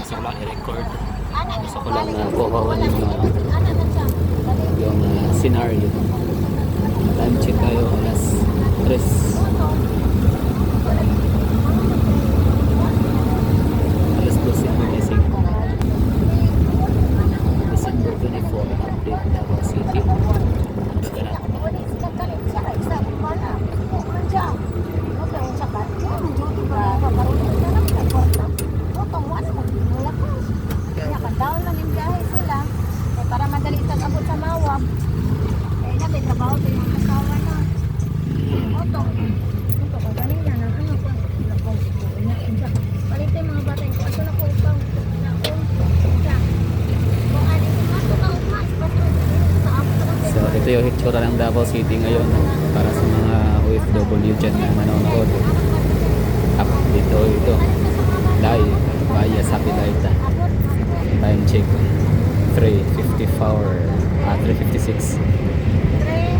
gusto ko lang i-record. Gusto ko lang kuhawan yung scenario. Time check tayo alas 3. Alas 12 ang gising. December 24, update Davao City. Down lang yung biyahe sila para madali abot sa Mawab. Na may trabaho din yung asawa na. Ito ko kanina ng ano ko. Palitin mga bata ko. Ito na ko upang. So ito yung hitsura ng Davao City ngayon para sa mga OFW dyan na nanonood. Up dito ito. Live via satellite. Time check 3:56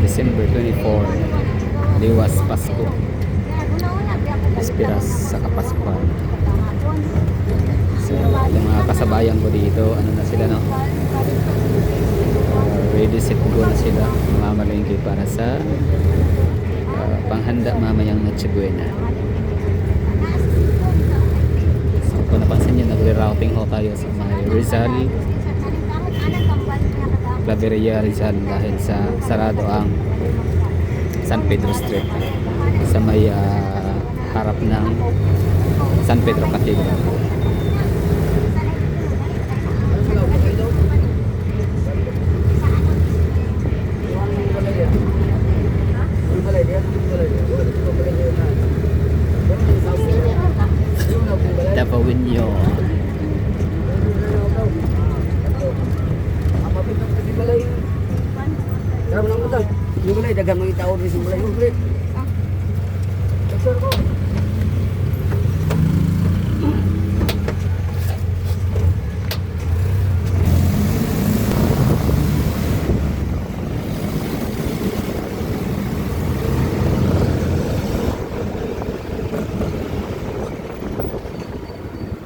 December 24, Liwas Pasko, Espiras sa Kapaskuhan. So yung mga kasabayan ko dito, ano na sila, no? Ready set go na sila, mamalengke para sa panghanda mamayang Noche Buena. So kung napansin nyo, nagre-routing ho tayo sa mga Rizal, Claveria, Rizal dahil sa sarado ang San Pedro Street sa may harap ng San Pedro Cathedral. Davaoenyo. Yung mulai dagang mga tao rin sa mulai yung mulai.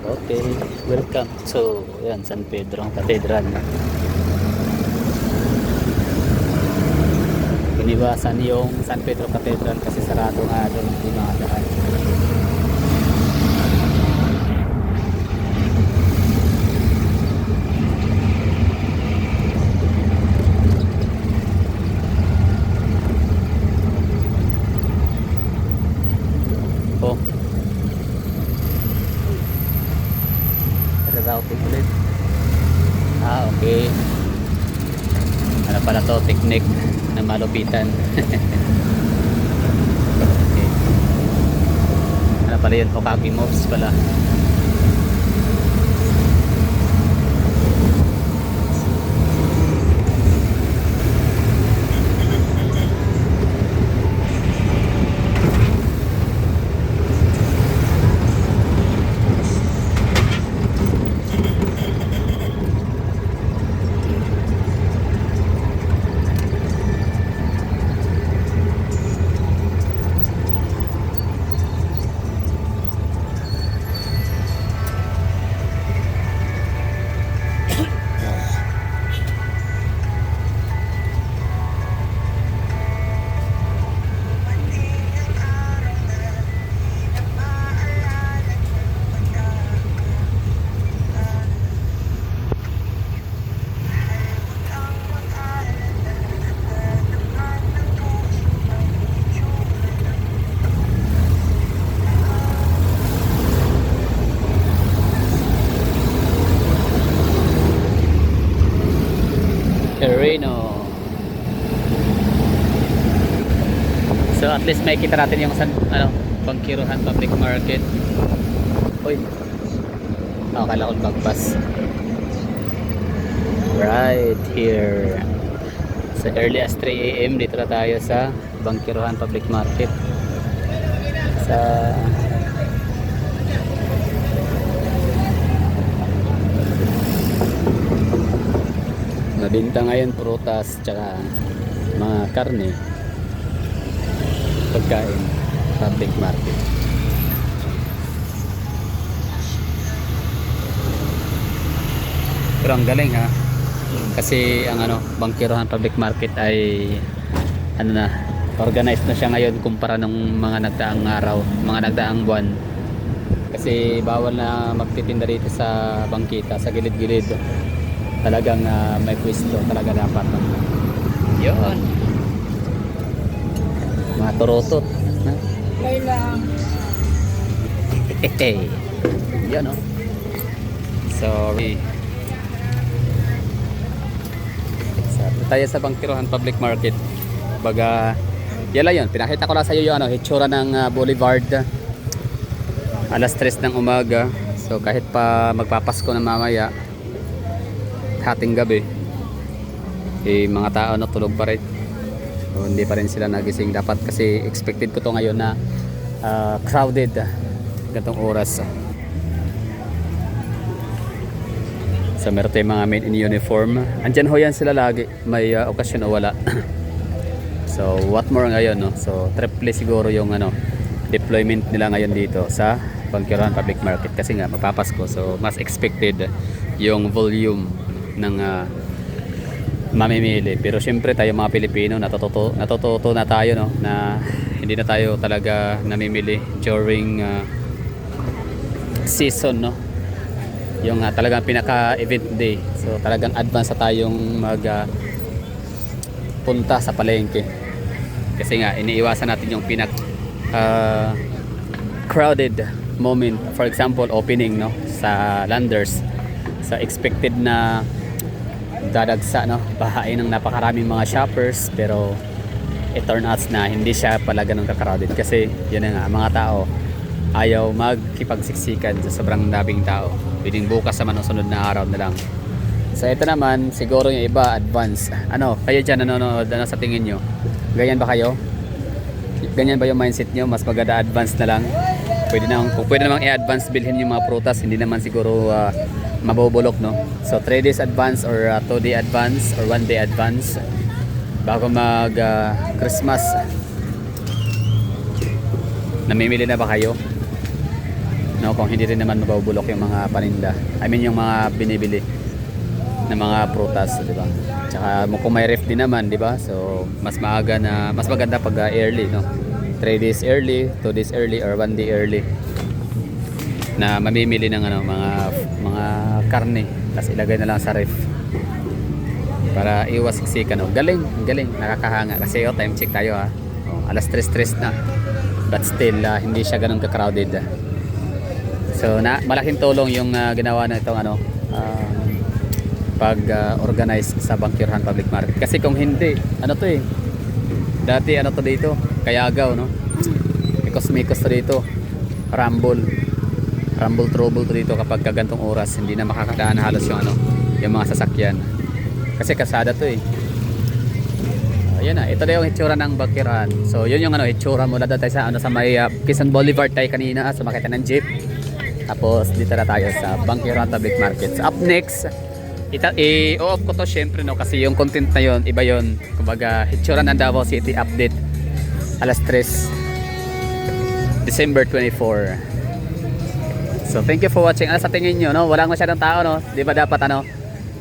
Okay, welcome to yan, San Pedro Cathedral. Iniwasan yung San Pedro Cathedral kasi sarado nga doon, hindi makadaan. Oh, rerouting ulit. Okay. Ano pala to, technique na malupitan. Okay. Ano pala yun, Hokage moves pala. Terreno. So at least may kita natin yung Bangkiruhan Public Market. Uy, akala ko bagpas. Right here sa early as 3 AM dito na tayo sa Bangkiruhan Public Market sa nabinta ngayon prutas tsaka mga karne, pagkain, public market. Pero ang galing ha. Kasi ang Bangkirohan Public Market ay organized na siya ngayon kumpara nung mga nagdaang araw, mga nagdaang buwan. Kasi bawal na magtitinda dito sa bangkita, sa gilid-gilid. Talagang may pwesto talaga dapat. Yun. Mga turotot. Kailang. Yan Sorry. Tayo sa Bangkirohan Public Market. Baga, yala yun. Pinakita ko lang sa iyo yung hitsura ng Boulevard. Alas 3 ng umaga. So kahit pa magpapasko na mamaya, hating gabi, mga tao tulog pa rin. So, hindi pa rin sila nagising. Dapat kasi expected ko to ngayon na crowded gantong oras. So meron tayong mga men in uniform. Andyan ho yan sila lagi. May okasyon o wala. So what more ngayon So triple siguro yung deployment nila ngayon dito sa Bangkirohan Public Market. Kasi nga magpapasko. So mas expected yung volume ng mamimili. Pero syempre tayo mga Pilipino natututo na tayo na hindi na tayo talaga namimili during season yung talagang pinaka-event day. So talagang advance na tayong punta sa palengke. Kasi nga iniiwasan natin yung crowded moment. For example, opening sa Landers. Sa expected na dadagsa bahain ng napakaraming mga shoppers, pero it turn out na hindi siya pala ganun ka-crowded kasi yun na nga, mga tao ayaw magkipagsiksikan sa sobrang daming tao. Pwedeng bukas sa sunod na araw na lang. So ito naman, siguro yung iba advance. Kayo dyan nanonood, sa tingin nyo? Ganyan ba kayo? Ganyan ba yung mindset nyo? Mas maganda advance na lang? Kung pwede namang i-advance bilhin yung mga prutas, hindi naman siguro mabubulok So 3 days advance or 2 day advance or 1 day advance bago mag Christmas. Namimili na ba kayo? Kung hindi rin naman mabubulok yung mga paninda. I mean yung mga binibili na mga prutas, di ba? Tsaka kung may ref din naman, di ba? So mas maaga mas maganda pag early, 3 days early, 2 days early or 1 day early na mamimili ng mga karne, tapos ilagay na lang sa ref para iwas siksikan. Galing, nakakahanga kasi time check tayo alas 3 na, but still hindi siya ganun ka-crowded. So malaking tulong yung ginawa na itong pag-organize sa Bangkirohan Public Market. Kasi kung hindi, dati to dito, Kayagaw, Mikos to dito, Rumble to dito kapag gantong oras, hindi na makakadaan halos yung mga sasakyan. Kasi kasada to Ayan ito na yung hitsura ng Bangkirohan. So yun yung hitsura mula tayo sa sa may Quezon Boulevard tayo kanina, sumakit ng jeep. Tapos dito na tayo sa Bangkirohan Public Market. So, up next, i-off ko to syempre kasi yung content na yon iba yon. Kumbaga hitsura ng Davao City update alas 3 December 24. So thank you for watching. Sa tingin nyo walang masyadong tao Di ba dapat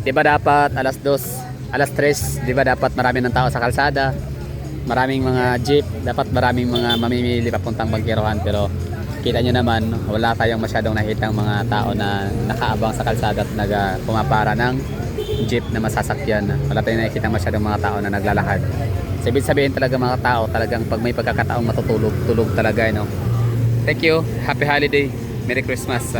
Di ba dapat alas 2, alas 3, di ba dapat marami ng tao sa kalsada? Maraming mga jeep, dapat maraming mga mamimili papuntang Bangkirohan, pero kita nyo naman, wala tayong masyadong nakitang mga tao na nakaabang sa kalsada at pumapara ng jeep na masasakyan. Wala tayong nakikita masyadong mga tao na naglalakad. Sabihin talaga mga tao, talagang pag may pagkakataong matutulog, tulog talaga. Thank you. Happy holiday. Merry Christmas.